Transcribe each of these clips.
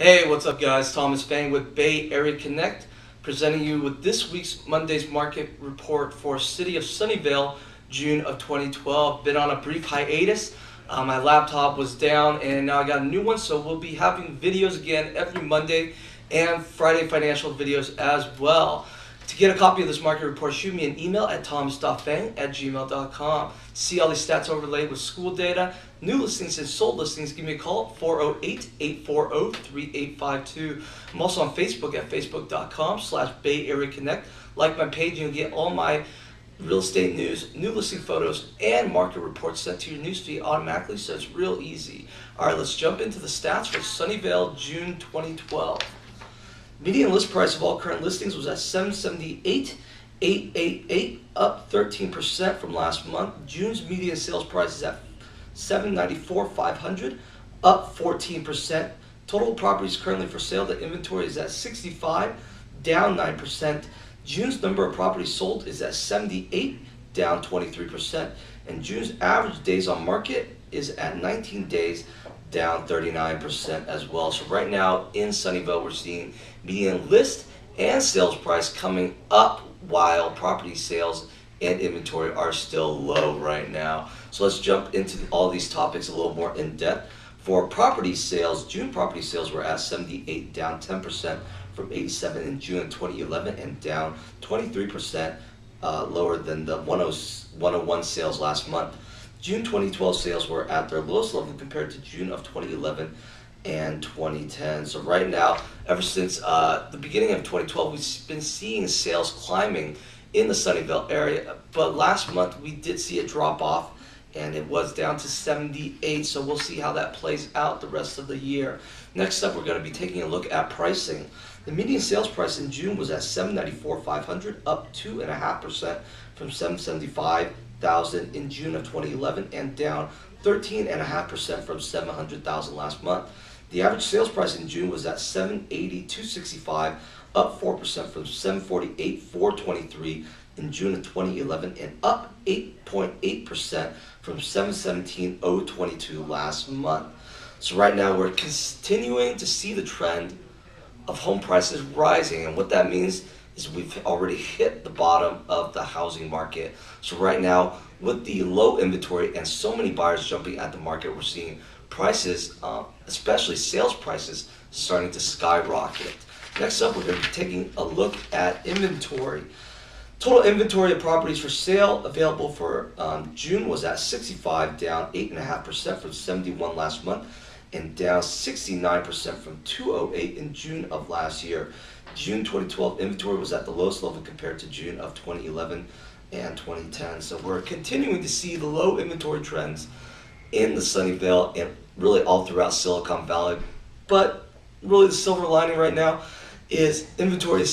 Hey, what's up guys? Thomas Feng with Bay Area Connect, presenting you with this week's Monday's market report for City of Sunnyvale, June of 2012. Been on a brief hiatus. My laptop was down and now I got a new one, so we'll be having videos again every Monday and Friday financial videos as well. To get a copy of this market report, shoot me an email at thomas.feng@gmail.com. See all these stats overlaid with school data, new listings and sold listings. Give me a call at 408-840-3852. I'm also on Facebook at facebook.com/Bay Area Connect. Like my page, you'll get all my real estate news, new listing photos, and market reports sent to your newsfeed automatically, so it's real easy. All right, let's jump into the stats for Sunnyvale, June 2012. Median list price of all current listings was at $778,888, up 13% from last month. June's median sales price is at $794,500, up 14%. Total properties currently for sale, the inventory is at 65, down 9%. June's number of properties sold is at 78, down 23%. And June's average days on market is at 19 days, down 39% as well. So right now in Sunnyvale, we're seeing median list and sales price coming up while property sales and inventory are still low right now. So let's jump into all these topics a little more in depth. For property sales, June property sales were at 78, down 10% from 87 in June 2011 and down 23% lower than the 101 sales last month. June 2012 sales were at their lowest level compared to June of 2011 and 2010. So right now, ever since the beginning of 2012, we've been seeing sales climbing in the Sunnyvale area. But last month, we did see it drop off, and it was down to 78. So we'll see how that plays out the rest of the year. Next up, we're going to be taking a look at pricing. The median sales price in June was at $794,500, up 2.5% from $775,000 in June of 2011 and down 13.5% from $700,000 last month. The average sales price in June was at $780,265, up 4% from $748,423 in June of 2011 and up 8.8% from $717,022 last month. So right now we're continuing to see the trend of home prices rising, and what that means is we've already hit the bottom of the housing market. So right now, with the low inventory and so many buyers jumping at the market, we're seeing prices, especially sales prices, starting to skyrocket. Next up, we're going to be taking a look at inventory. Total inventory of properties for sale available for June was at 65, down 8.5% from 71 last month, and down 69% from 208 in June of last year. June 2012 inventory was at the lowest level compared to June of 2011 and 2010. So we're continuing to see the low inventory trends in the Sunnyvale and really all throughout Silicon Valley. But really the silver lining right now is inventory is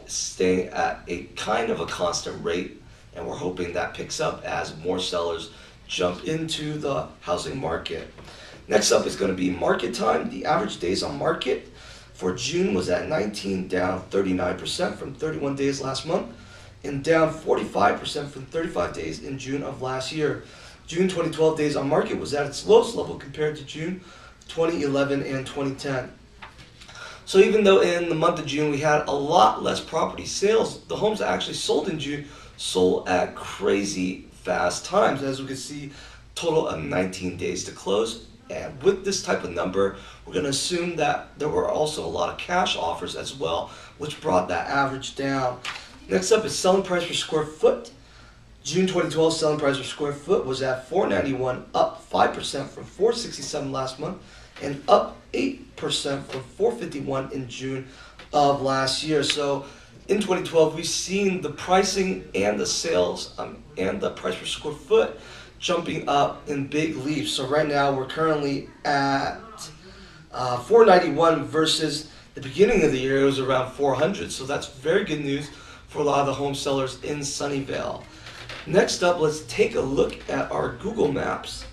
staying at a kind of a constant rate, and we're hoping that picks up as more sellers jump into the housing market. Next up is going to be market time. The average days on market for June was at 19, down 39% from 31 days last month, and down 45% from 35 days in June of last year. June 2012 days on market was at its lowest level compared to June 2011 and 2010. So even though in the month of June we had a lot less property sales, the homes that actually sold in June sold at crazy fast times. As we can see, total of 19 days to close. And with this type of number, we're going to assume that there were also a lot of cash offers as well, which brought that average down. Next up is selling price per square foot. June 2012 selling price per square foot was at $491, up 5% from $467 last month, and up 8% from $451 in June of last year. So in 2012, we've seen the pricing and the sales and the price per square foot jumping up in big leaps. So right now we're currently at $491 versus the beginning of the year it was around $400. So that's very good news for a lot of the home sellers in Sunnyvale. Next up, let's take a look at our Google Maps.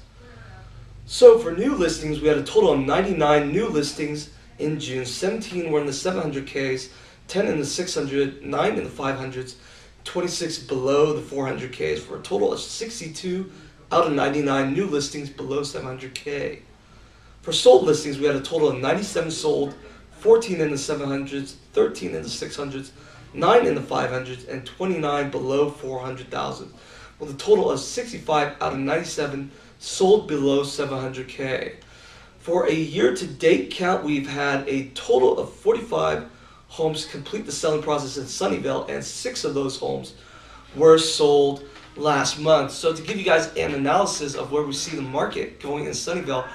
So for new listings, we had a total of 99 new listings in June. 17 were in the 700Ks, 10 in the 600, 9 in the 500s, 26 below the 400Ks, for a total of 62 out of 99 new listings below 700K. For sold listings, we had a total of 97 sold, 14 in the 700s, 13 in the 600s, 9 in the 500s, and 29 below 400,000, with a total of 65 out of 97 sold below 700K. For a year-to-date count, we've had a total of 45 homes complete the selling process in Sunnyvale, and 6 of those homes were sold last month. So to give you guys an analysis of where we see the market going in Sunnyvale,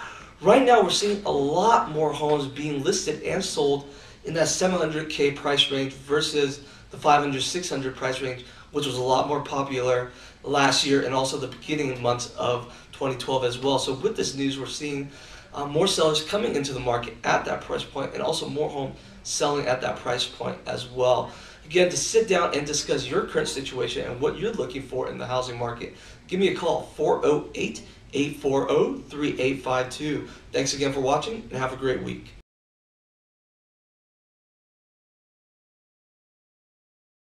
right now we're seeing a lot more homes being listed and sold in that 700K price range versus the 500, 600 price range, which was a lot more popular last year and also the beginning months of 2012 as well. So with this news, we're seeing more sellers coming into the market at that price point, and also more homes selling at that price point as well. Again, to sit down and discuss your current situation and what you're looking for in the housing market, give me a call, 408-840-3852. Thanks again for watching, and have a great week.